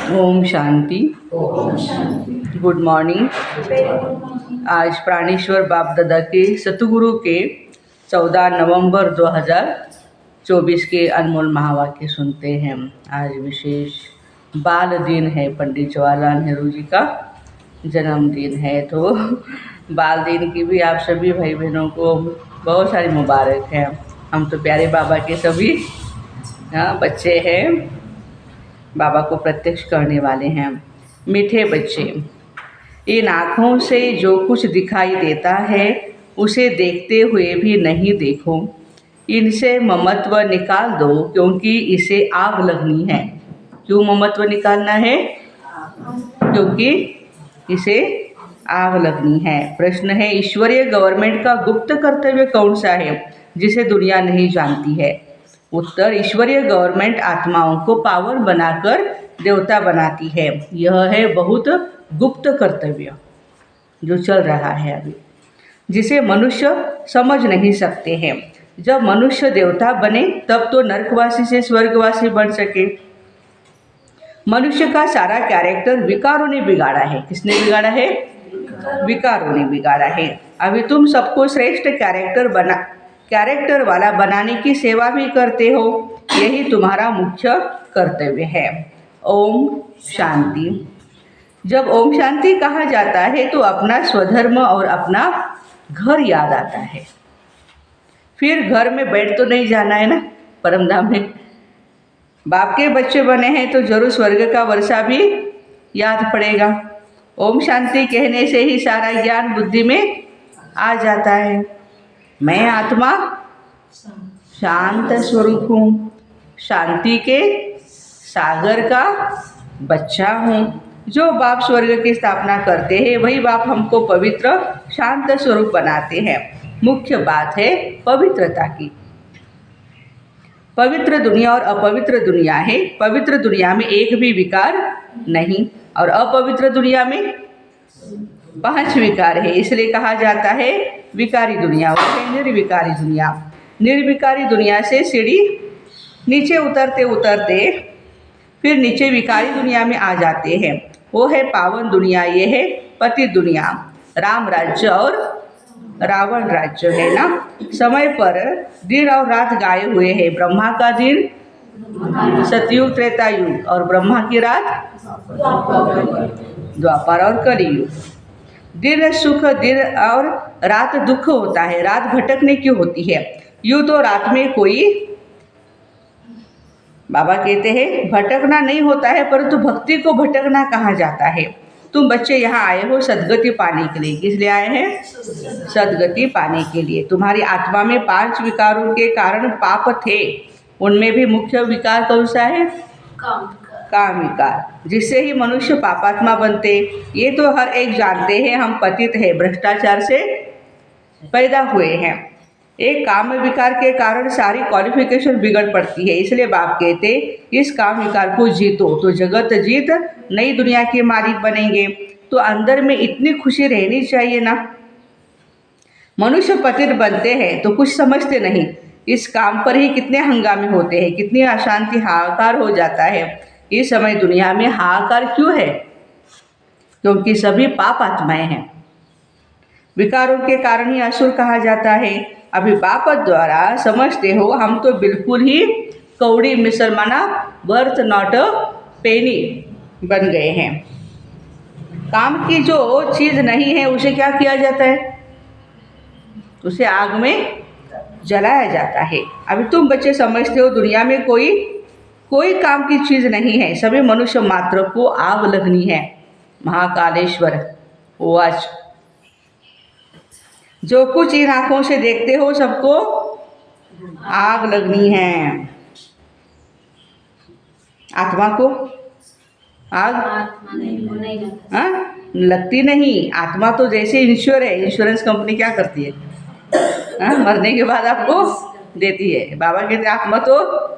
Om Shanti. Good morning. आज प्राणेश्वर बाप दादा के सतगुरु के 14 नवंबर 2024 के अनमोल महावाक्य सुनते हैं। आज विशेष बाल दिन है, पंडित जवाहरलाल नेहरू जी का जन्मदिन है। तो बाल दिन की भी आप सभी भाई बहनों को बहुत सारी मुबारक है। हम तो प्यारे बाबा के सभी बच्चे हैं, बाबा को प्रत्यक्ष करने वाले हैं। मीठे बच्चे, इन आँखों से जो कुछ दिखाई देता है उसे देखते हुए भी नहीं देखो। इनसे ममत्व निकाल दो, क्योंकि इसे आग लगनी है। क्यों ममत्व निकालना है? क्योंकि इसे आग लगनी है। प्रश्न है, ईश्वरीय गवर्नमेंट का गुप्त कर्तव्य कौन सा है जिसे दुनिया नहीं जानती है? उत्तर, ईश्वरीय गवर्नमेंट आत्माओं को पावर बनाकर देवता बनाती है। यह है बहुत गुप्त कर्तव्य जो चल रहा है अभी, जिसे मनुष्य समझ नहीं सकते हैं। जब मनुष्य देवता बने तब तो नरकवासी से स्वर्गवासी बन सके। मनुष्य का सारा कैरेक्टर विकारों ने बिगाड़ा है। किसने बिगाड़ा है? विकारों ने बिगाड़ा है। अभी तुम सबको श्रेष्ठ कैरेक्टर वाला बनाने की सेवा भी करते हो। यही तुम्हारा मुख्य कर्तव्य है। ओम शांति। जब ओम शांति कहा जाता है तो अपना स्वधर्म और अपना घर याद आता है। फिर घर में बैठ तो नहीं जाना है ना, परमधाम में। बाप के बच्चे बने हैं तो जरूर स्वर्ग का वर्षा भी याद पड़ेगा। ओम शांति कहने से ही सारा ज्ञान बुद्धि में आ जाता है। मैं आत्मा शांत स्वरूप हूँ, शांति के सागर का बच्चा हूँ। जो बाप स्वर्ग की स्थापना करते हैं वही बाप हमको पवित्र शांत स्वरूप बनाते हैं। मुख्य बात है पवित्रता की। पवित्र दुनिया और अपवित्र दुनिया है। पवित्र दुनिया में एक भी विकार नहीं और अपवित्र दुनिया में 5 विकार है। इसलिए कहा जाता है विकारी दुनिया और है निर्विकारी दुनिया। निर्विकारी दुनिया से सीढ़ी नीचे उतरते उतरते फिर नीचे विकारी दुनिया में आ जाते हैं। वो है पावन दुनिया, ये है पतित दुनिया। राम राज्य और रावण राज्य है ना। समय पर दिन और रात गाये हुए हैं। ब्रह्मा का दिन सतयुग त्रेता युग और ब्रह्मा की रात द्वापर और कलियुग। दिन सुख दिन और रात दुख होता है। रात भटकने की होती है। यूँ तो रात में कोई, बाबा कहते हैं, भटकना नहीं होता है, परंतु भक्ति को भटकना कहा जाता है। तुम बच्चे यहाँ आए हो सद्गति पाने के लिए। किस लिए आए हैं? सद्गति पाने के लिए। तुम्हारी आत्मा में 5 विकारों के कारण पाप थे। उनमें भी मुख्य विकार कौन सा है? काम विकार, जिससे ही मनुष्य पापात्मा बनते। ये तो हर एक जानते हैं, हम पतित हैं, भ्रष्टाचार से पैदा हुए हैं। एक काम विकार के कारण सारी क्वालिफिकेशन बिगड़ पड़ती है। इसलिए बाप कहते, इस काम विकार को जीतो तो जगत जीत नई दुनिया के मालिक बनेंगे। तो अंदर में इतनी खुशी रहनी चाहिए ना। मनुष्य पतित बनते हैं तो कुछ समझते नहीं। इस काम पर ही कितने हंगामे होते हैं, कितनी अशांति, हाहाकार हो जाता है। इस समय दुनिया में हाहाकार क्यों है? क्योंकि सभी पाप आत्माएं हैं। विकारों के कारण ही असुर कहा जाता है। अभी बाप द्वारा समझते हो, हम तो बिल्कुल ही कौड़ी मुसलमाना, वर्थ नॉट अ पेनी बन गए हैं। काम की जो चीज़ नहीं है उसे क्या किया जाता है? उसे आग में जलाया जाता है। अभी तुम बच्चे समझते हो दुनिया में कोई काम की चीज़ नहीं है। सभी मनुष्य मात्र को आग लगनी है। महाकालेश्वर वाच, जो कुछ इन आँखों से देखते हो सबको आग लगनी है। आत्मा को आग लगती नहीं। आत्मा तो जैसे इंश्योर है, इंश्योरेंस कंपनी क्या करती है? मरने के बाद आपको देती है। बाबा कहते आत्मा तो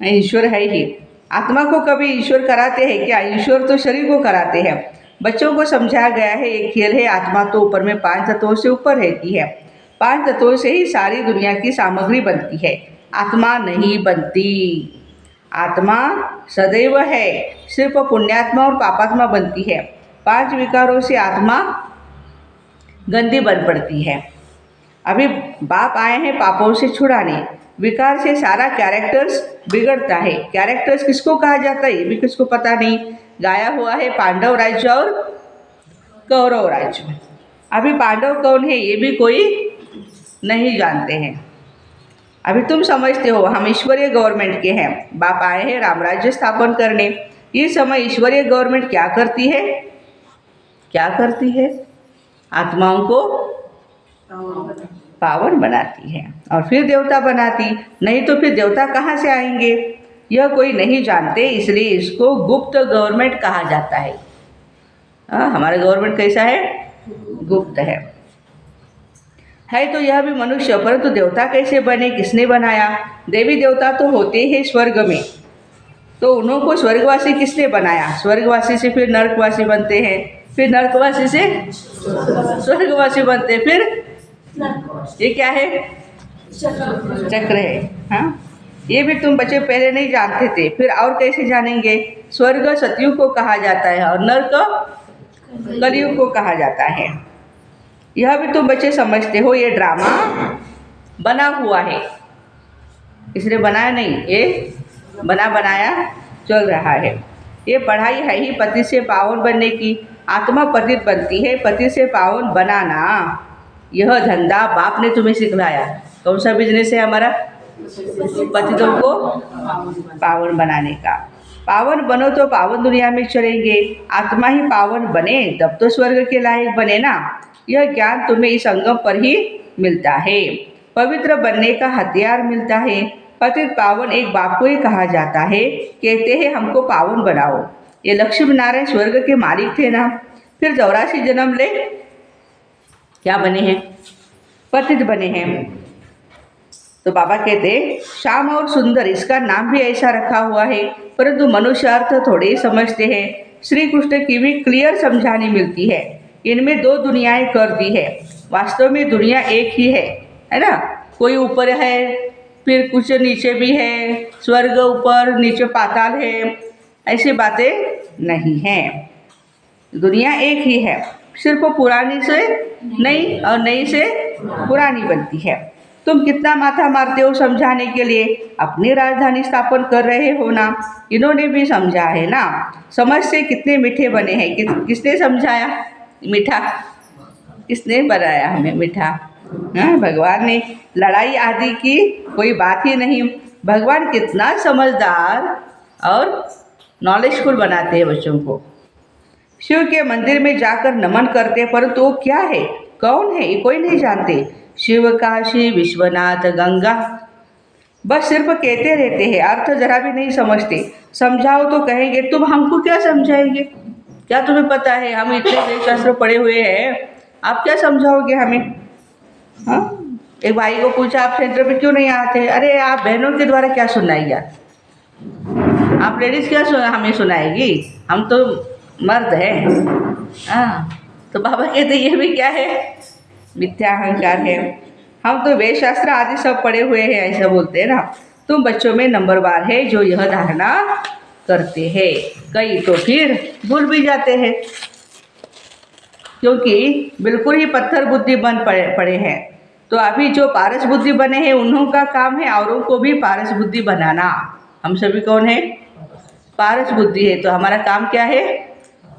ईश्वर है ही। आत्मा को कभी ईश्वर कराते हैं क्या? ईश्वर तो शरीर को कराते हैं। बच्चों को समझाया गया है, एक खेल है। आत्मा तो ऊपर में 5 तत्वों से ऊपर रहती है। 5 तत्वों से ही सारी दुनिया की सामग्री बनती है। आत्मा नहीं बनती। आत्मा सदैव है, सिर्फ पुण्यात्मा और पापात्मा बनती है। 5 विकारों से आत्मा गंदी बन पड़ती है। अभी बाप आए हैं पापों से छुड़ाने। विकार से सारा कैरेक्टर्स बिगड़ता है। कैरेक्टर्स किसको कहा जाता है ये भी किसको पता नहीं। गाया हुआ है पांडव राज्य और कौरव राज्य। अभी पांडव कौन है ये भी कोई नहीं जानते हैं। अभी तुम समझते हो हम ईश्वरीय गवर्नमेंट के हैं, बाप आए हैं राम राज्य स्थापन करने। ये समय ईश्वरीय गवर्नमेंट क्या करती है? क्या करती है? आत्माओं को पावन बनाती है और फिर देवता बनाती। नहीं तो फिर देवता कहाँ से आएंगे? यह कोई नहीं जानते, इसलिए इसको गुप्त गवर्नमेंट कहा जाता है। हमारा गवर्नमेंट कैसा है? गुप्त है तो यह भी मनुष्य, परंतु देवता कैसे बने? किसने बनाया? देवी देवता तो होते हैं स्वर्ग में, तो उन्हों को स्वर्गवासी किसने बनाया? स्वर्गवासी से फिर नरकवासी बनते हैं, फिर नरकवासी से स्वर्गवासी बनते हैं, फिर ये क्या है? चक्र है। हाँ, ये भी तुम बच्चे पहले नहीं जानते थे, फिर और कैसे जानेंगे? स्वर्ग सतयुग को कहा जाता है और नरक कलयुग को कहा जाता है। यह भी तुम बच्चे समझते हो, ये ड्रामा बना हुआ है, इसने बनाया नहीं, ये बनाया चल रहा है। ये पढ़ाई है ही पति से पावन बनने की। आत्मा पतित बनती है, पति से पावन बनाना यह धंधा बाप ने तुम्हें सिखलाया। कौन सा बिजनेस है हमारा? पतितों को पावन बनाने का। पावन बनो तो पावन दुनिया में चलेंगे। आत्मा ही पावन बने तब तो स्वर्ग के लायक बने ना। यह ज्ञान तुम्हें इस संगम पर ही मिलता है। पवित्र बनने का हथियार मिलता है। पतित पावन एक बाप को ही कहा जाता है। कहते हैं हमको पावन बनाओ। ये लक्ष्मी नारायण स्वर्ग के मालिक थे ना, फिर 84 जन्म ले क्या बने हैं? पतित बने हैं। तो बाबा कहते श्याम और सुंदर, इसका नाम भी ऐसा रखा हुआ है, परंतु मनुष्य अर्थ थोड़े ही समझते हैं। श्री कृष्ण की भी क्लियर समझानी मिलती है। इनमें 2 दुनियाएं कर दी है। वास्तव में दुनिया एक ही है ना? कोई ऊपर है, फिर कुछ नीचे भी है, स्वर्ग ऊपर नीचे पाताल है, ऐसी बातें नहीं हैं। दुनिया एक ही है, सिर्फ पुरानी से नई और नई से पुरानी बनती है। तुम कितना माथा मारते हो समझाने के लिए? अपनी राजधानी स्थापन कर रहे हो ना। इन्होंने भी समझा है ना। समझ से कितने मीठे बने हैं। किसने समझाया? मीठा किसने बनाया हमें मीठा? हाँ, भगवान ने। लड़ाई आदि की कोई बात ही नहीं। भगवान कितना समझदार और नॉलेजफुल बनाते हैं बच्चों को। शिव के मंदिर में जाकर नमन करते हैं, परंतु वो क्या है, कौन है, ये कोई नहीं जानते। शिव, काशी, विश्वनाथ, गंगा, बस सिर्फ कहते रहते हैं, अर्थ जरा भी नहीं समझते। समझाओ तो कहेंगे तुम हमको क्या समझाएंगे, क्या तुम्हें पता है? हम इतने वेद शास्त्र पढ़े हुए हैं, आप क्या समझाओगे हमें? हाँ, एक भाई को पूछा आप सेंटर पे क्यों नहीं आते? अरे आप बहनों के द्वारा क्या सुनाएगी? आप लेडीज़ क्या हमें सुनाएगी? हम तो मर्द हैं। हाँ, तो बाबा कहते ये भी क्या है? मिथ्या अहंकार है। हम तो वेद शास्त्र आदि सब पढ़े हुए हैं, ऐसा बोलते हैं ना। तुम बच्चों में नंबरवार है जो यह धारणा करते हैं। कई तो फिर भूल भी जाते हैं, क्योंकि बिल्कुल ही पत्थर बुद्धि बन पड़े हैं। तो अभी जो पारस बुद्धि बने हैं उन्हों का काम है औरों को भी पारस बुद्धि बनाना। हम सभी कौन है? पारस बुद्धि है। तो हमारा काम क्या है?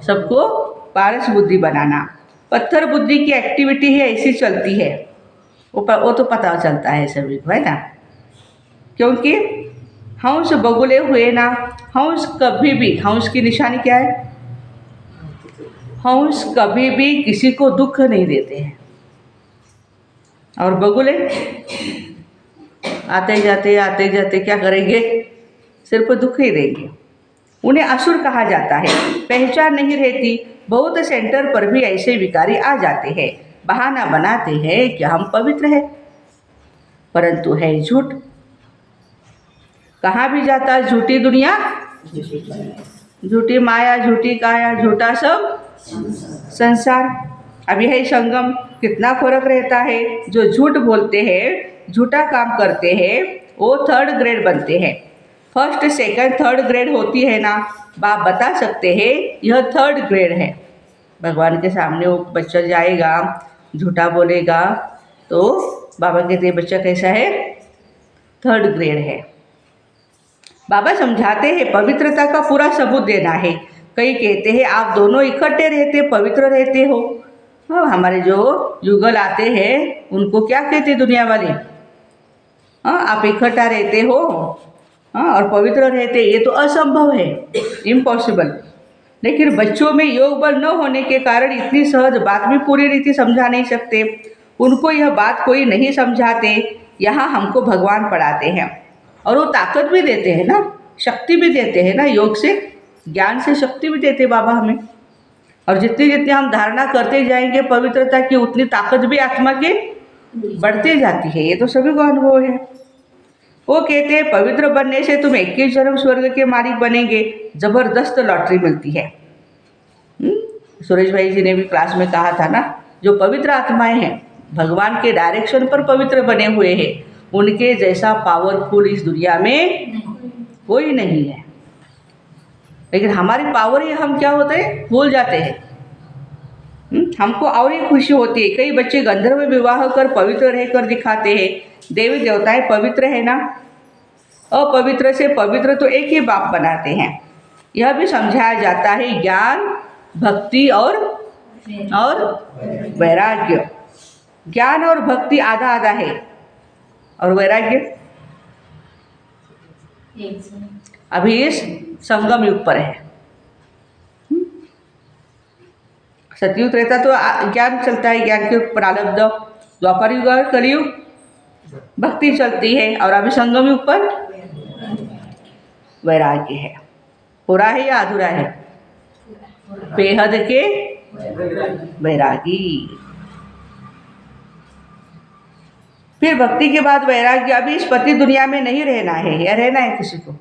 सबको पारस बुद्धि बनाना। पत्थर बुद्धि की एक्टिविटी है, ऐसी चलती है, वो तो पता चलता है सभी को, है ना। क्योंकि हंस बगुले हुए ना। हंस कभी भी, हंस की निशानी क्या है? हंस कभी भी किसी को दुख नहीं देते हैं। और बगुले आते जाते क्या करेंगे? सिर्फ दुख ही देंगे। उन्हें असुर कहा जाता है। पहचान नहीं रहती। बहुत सेंटर पर भी ऐसे विकारी आ जाते हैं, बहाना बनाते हैं कि हम पवित्र हैं, परंतु है झूठ। कहाँ भी जाता झूठी दुनिया, झूठी माया, झूठी काया, झूठा सब संसार। अब यही संगम, कितना फर्क रहता है। जो झूठ बोलते हैं, झूठा काम करते हैं, वो 3rd ग्रेड बनते हैं। फर्स्ट सेकंड थर्ड ग्रेड होती है ना, बाप बता सकते हैं यह थर्ड ग्रेड है। भगवान के सामने वो बच्चा जाएगा, झूठा बोलेगा तो बाबा कहते हैं बच्चा कैसा है, थर्ड ग्रेड है। बाबा समझाते हैं पवित्रता का पूरा सबूत देना है। कई कहते हैं आप दोनों इकट्ठे रहते पवित्र रहते हो। हाँ, हमारे जो युगल आते हैं उनको क्या कहते दुनिया वाले, हाँ आप इकट्ठा रहते हो, हाँ और पवित्र रहते, ये तो असंभव है, इम्पॉसिबल। लेकिन बच्चों में योग बल न होने के कारण इतनी सहज बात भी पूरी रीति समझा नहीं सकते। उनको यह बात कोई नहीं समझाते, यहाँ हमको भगवान पढ़ाते हैं और वो ताकत भी देते हैं ना, शक्ति भी देते हैं ना, योग से ज्ञान से शक्ति भी देते बाबा हमें। और जितनी जितनी हम धारणा करते जाएंगे पवित्रता की, उतनी ताकत भी आत्मा के बढ़ते जाती है। ये तो सभी को अनुभव है। वो कहते हैं पवित्र बनने से तुम 21 जन्म स्वर्ग के मालिक बनेंगे, जबरदस्त लॉटरी मिलती है। सुरेश भाई जी ने भी क्लास में कहा था ना, जो पवित्र आत्माएं हैं भगवान के डायरेक्शन पर पवित्र बने हुए हैं, उनके जैसा पावरफुल इस दुनिया में कोई नहीं है। लेकिन हमारी पावर ही हम क्या होते हैं भूल जाते हैं। हमको और ही खुशी होती है। कई बच्चे गंधर्व विवाह कर पवित्र रहकर दिखाते हैं। देवी देवताएं पवित्र है ना, अपवित्र से पवित्र तो एक ही बाप बनाते हैं। यह भी समझाया जाता है ज्ञान भक्ति और वैराग्य। ज्ञान और भक्ति आधा आधा है और वैराग्य अभी इस संगम युग पर है। सतयुग रहता तो ज्ञान चलता है, ज्ञान के प्रारब्ध। द्वापर युग और कलयुग भक्ति चलती है और अभी संगम युग पर वैराग्य है। पूरा है या अधूरा है? बेहद के वैरागी। फिर भक्ति के बाद वैराग्य। अभी इस पति दुनिया में नहीं रहना है या रहना है किसी को?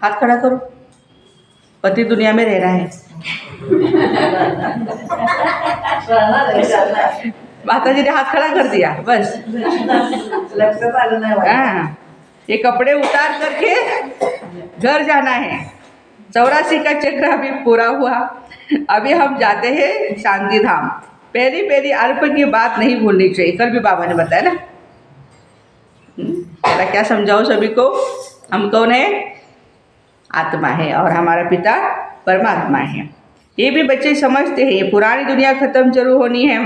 हाथ खड़ा करो। पति दुनिया में रहना है। माता जी ने हाथ खड़ा कर दिया बस। हाँ, ये कपड़े उतार करके घर जाना है। 84 का चक्र अभी पूरा हुआ। अभी हम जाते हैं शांति धाम। पहली पहली अल्प की बात नहीं भूलनी चाहिए। कल भी बाबा ने बताया ना। मेरा क्या समझाओ सभी को, हम कौन है? आत्मा है और हमारा पिता परमात्मा है। ये भी बच्चे समझते हैं। ये पुरानी दुनिया खत्म जरूर होनी है।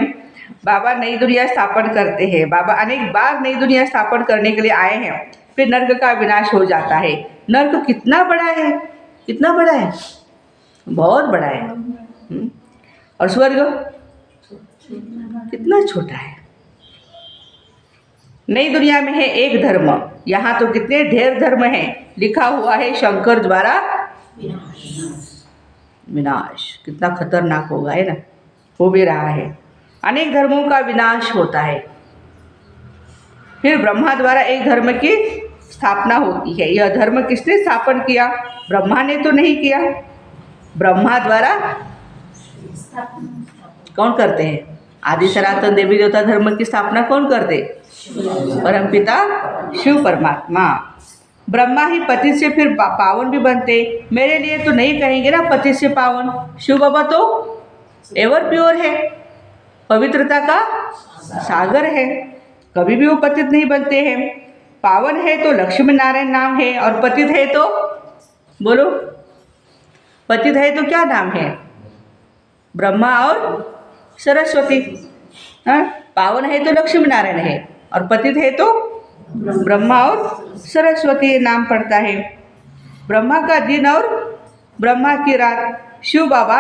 बाबा नई दुनिया स्थापन करते हैं। बाबा अनेक बार नई दुनिया स्थापन करने के लिए आए हैं। फिर नर्क का विनाश हो जाता है। नर्क कितना बड़ा है, कितना बड़ा है, बहुत बड़ा है। और स्वर्ग कितना छोटा है। नई दुनिया में है एक धर्म, यहाँ तो कितने ढेर धर्म हैं। लिखा हुआ है शंकर द्वारा विनाश। कितना खतरनाक होगा, है ना? हो भी रहा है। अनेक धर्मों का विनाश होता है। फिर ब्रह्मा द्वारा एक धर्म की स्थापना होती है। यह धर्म किसने स्थापन किया? ब्रह्मा ने तो नहीं किया। ब्रह्मा द्वारा कौन करते हैं? आदि सनातन देवी देवता धर्म की स्थापना कौन करते? परमपिता शिव परमात्मा। ब्रह्मा ही पति से फिर पावन भी बनते। मेरे लिए तो नहीं कहेंगे ना पति से पावन। शिव बाबा तो एवर प्योर है, पवित्रता का सागर है, कभी भी वो पतित नहीं बनते हैं। पावन है तो लक्ष्मी नारायण नाम है, और पतित है तो बोलो, पतित है तो क्या नाम है? ब्रह्मा और सरस्वती। हाँ, पावन है तो लक्ष्मी नारायण है और पतित है तो ब्रह्मा और सरस्वती नाम पड़ता है। ब्रह्मा का दिन और ब्रह्मा की रात। शिव बाबा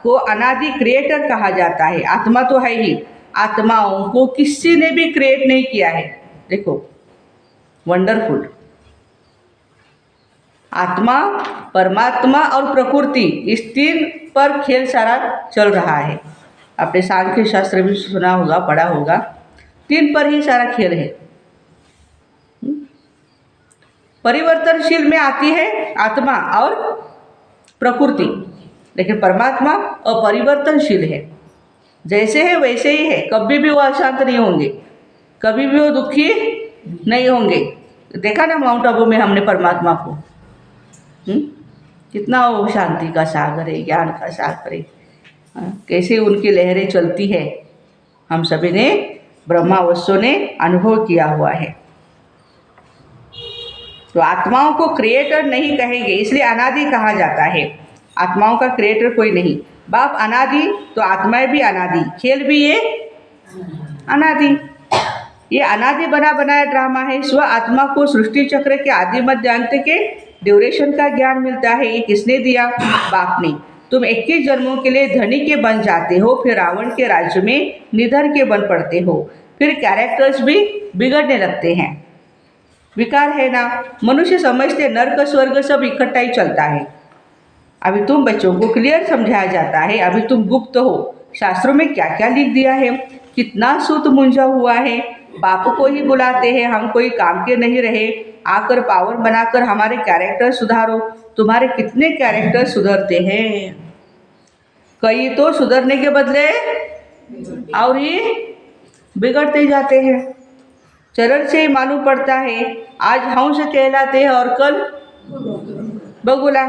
को अनादि क्रिएटर कहा जाता है। आत्मा तो है ही, आत्माओं को किसी ने भी क्रिएट नहीं किया है। देखो वंडरफुल। आत्मा, परमात्मा और प्रकृति, इस तीन पर खेल सारा चल रहा है। आपने सांख्य शास्त्र भी सुना होगा, पढ़ा होगा। तीन पर ही सारा खेल है। परिवर्तनशील में आती है आत्मा और प्रकृति, लेकिन परमात्मा अपरिवर्तनशील है। जैसे है वैसे ही है। कभी भी वो अशांत नहीं होंगे, कभी भी वो दुखी नहीं होंगे। देखा ना माउंट आबू में हमने परमात्मा को, कितना वो शांति का सागर है, ज्ञान का सागर है। कैसे उनकी लहरें चलती है, हम सभी ने ब्रह्मावस्यों ने अनुभव किया हुआ है। तो आत्माओं को क्रिएटर नहीं कहेंगे, इसलिए अनादि कहा जाता है। आत्माओं का क्रिएटर कोई नहीं। बाप अनादि तो आत्माएं भी अनादि, खेल भी ये अनादि। ये अनादि बना बनाया ड्रामा है। स्व आत्मा को सृष्टि चक्र के आदि मध्य अंत के ड्यूरेशन का ज्ञान मिलता है। ये किसने दिया? बाप ने। तुम 21 जन्मों के लिए धनी के बन जाते हो, फिर रावण के राज्य में निधन के बन पड़ते हो, फिर कैरेक्टर्स भी बिगड़ने लगते हैं। विकार है ना। मनुष्य समझते नर्क स्वर्ग सब इकट्ठा ही चलता है। अभी तुम बच्चों को क्लियर समझाया जाता है, अभी तुम गुप्त हो। शास्त्रों में क्या क्या लिख दिया है, कितना सूत मुंझा हुआ है। बाप को ही बुलाते हैं, हम कोई काम के नहीं रहे, आकर पावर बनाकर हमारे कैरेक्टर सुधारो। तुम्हारे कितने कैरेक्टर सुधरते हैं? कई तो सुधरने के बदले और ये बिगड़ते जाते हैं। चरण से ही मालूम पड़ता है, आज हंस कहलाते हैं और कल बगुला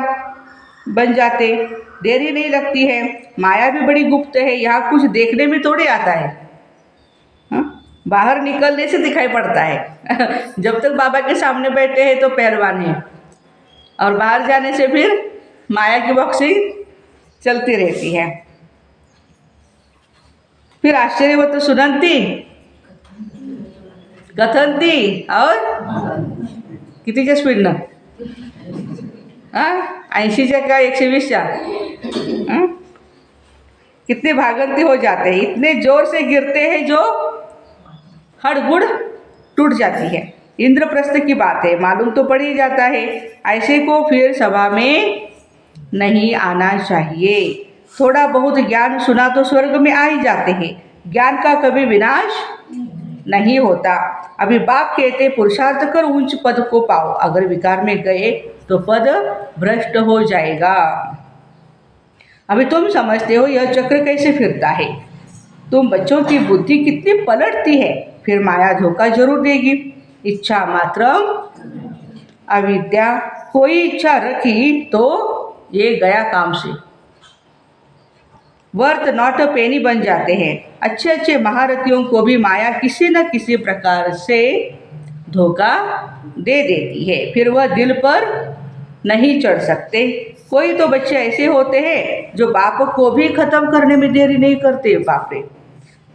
बन जाते। देरी नहीं लगती है। माया भी बड़ी गुप्त है, यहाँ कुछ देखने में थोड़ी आता है। बाहर निकलने से दिखाई पड़ता है। जब तक बाबा के सामने बैठे हैं तो पहलवान है, और बाहर जाने से फिर माया की बॉक्सिंग चलती रहती है। फिर आश्चर्यवत सुनंती कथनती और कितीच्या स्पीडनं 80च्या का 120च्या कितने भागंती हो जाते हैं। इतने जोर से गिरते हैं जो हड़गुड़ टूट जाती है। इंद्रप्रस्थ की बात है, मालूम तो पड़ ही जाता है। ऐसे को फिर सभा में नहीं आना चाहिए। थोड़ा बहुत ज्ञान सुना तो स्वर्ग में आ ही जाते हैं। ज्ञान का कभी विनाश नहीं होता। अभी बाप कहते पुरुषार्थ कर उच्च पद को पाओ, अगर विकार में गए तो पद भ्रष्ट हो जाएगा। अभी तुम समझते हो यह चक्र कैसे फिरता है। तुम बच्चों की बुद्धि कितनी पलटती है, फिर माया धोखा जरूर देगी। इच्छा मात्र अविद्या, कोई इच्छा रखी तो ये गया काम से। वर्थ नॉट अ पेनी बन जाते हैं। अच्छे अच्छे महारथियों को भी माया किसी न किसी प्रकार से धोखा दे देती है, फिर वह दिल पर नहीं चढ़ सकते। कोई तो बच्चे ऐसे होते हैं जो बाप को भी खत्म करने में देरी नहीं करते। बाप रे,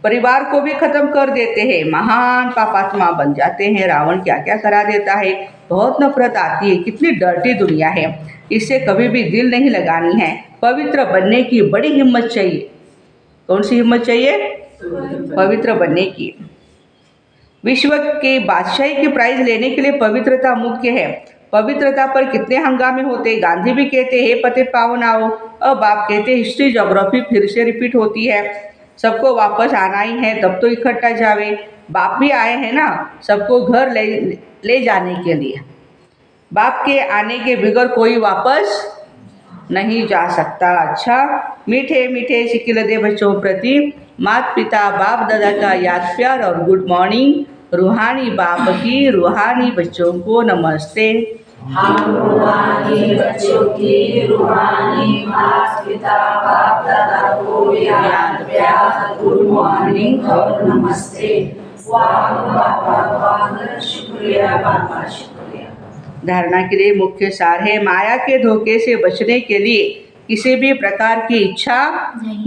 परिवार को भी खत्म कर देते हैं, महान पापात्मा बन जाते हैं। रावण क्या क्या करा देता है। बहुत नफरत आती है। कितनी डर्टी दुनिया है, इससे कभी भी दिल नहीं लगानी है। पवित्र बनने की बड़ी हिम्मत चाहिए। कौन सी हिम्मत चाहिए? पवित्र बनने की। विश्व के बादशाही की प्राइज लेने के लिए पवित्रता मुख्य है। पवित्रता पर कितने हंगामे होते। गांधी भी कहते हैं पतित पावन आओ। अब बाप कहते हिस्ट्री ज्योग्राफी फिर से रिपीट होती है। सबको वापस आना ही है, तब तो इकट्ठा जावे। बाप भी आए हैं ना सबको घर ले जाने के लिए। बाप के आने के बगैर कोई वापस नहीं जा सकता। अच्छा, मीठे मीठे सिकिलदे बच्चों प्रति माता पिता बाप दादा का याद प्यार और गुड मॉर्निंग। रूहानी बाप की रूहानी बच्चों को नमस्ते। हम रूहानी बच्चों की रूहानी माता पिता बाप दादा को याद प्यार गुड मॉर्निंग और नमस्ते। वाह बाबा वाह, शुक्रिया बाबा, शुक्रिया। धारणा के लिए मुख्य सार है, माया के धोखे से बचने के लिए किसी भी प्रकार की इच्छा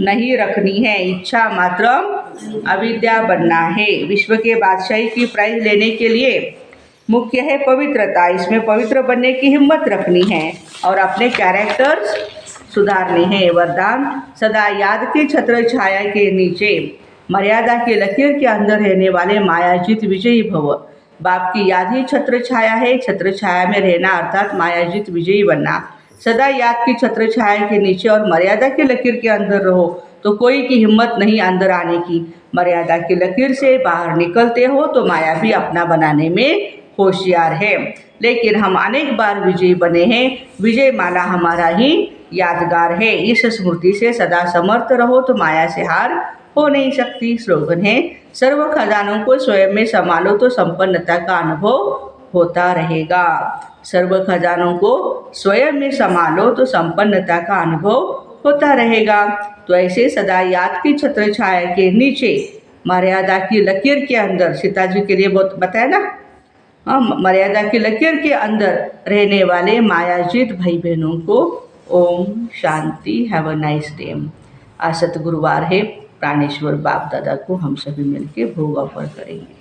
नहीं रखनी है। इच्छा मात्र अविद्या बनना है। विश्व के बादशाही की प्राइज लेने के लिए मुख्य है पवित्रता। इसमें पवित्र बनने की हिम्मत रखनी है और अपने कैरेक्टर्स सुधारने हैं। वरदान, सदा याद की छत्र छाया के नीचे मर्यादा की लकीर के अंदर रहने वाले मायाजीत विजयी भव। बाप की याद ही छत्र छाया है। छत्र छाया में रहना अर्थात मायाजीत विजयी बनना। सदा याद की छत्र छाया के नीचे और मर्यादा की लकीर के अंदर रहो तो कोई की हिम्मत नहीं अंदर आने की। मर्यादा की लकीर से बाहर निकलते हो तो माया भी अपना बनाने में होशियार है। लेकिन हम अनेक बार विजयी बने हैं। विजय माला हमारा ही यादगार है। इस स्मृति से सदा समर्थ रहो तो माया से हार हो नहीं सकती। स्लोगन है, सर्व खजानों को स्वयं में संभालो तो संपन्नता का अनुभव होता रहेगा। सर्व खजानों को स्वयं में संभालो तो संपन्नता का अनुभव होता रहेगा। तो ऐसे सदा याद की छत्र छाया के नीचे मर्यादा की लकीर के अंदर, सीता जी के लिए बहुत बताया ना, हाँ, मर्यादा की लकीर के अंदर रहने वाले मायाजीत भाई बहनों को ओम शांति। Have a nice day. आज सतगुरुवार है, प्राणेश्वर बाप दादा को हम सभी मिलके भोग अर्पण करेंगे।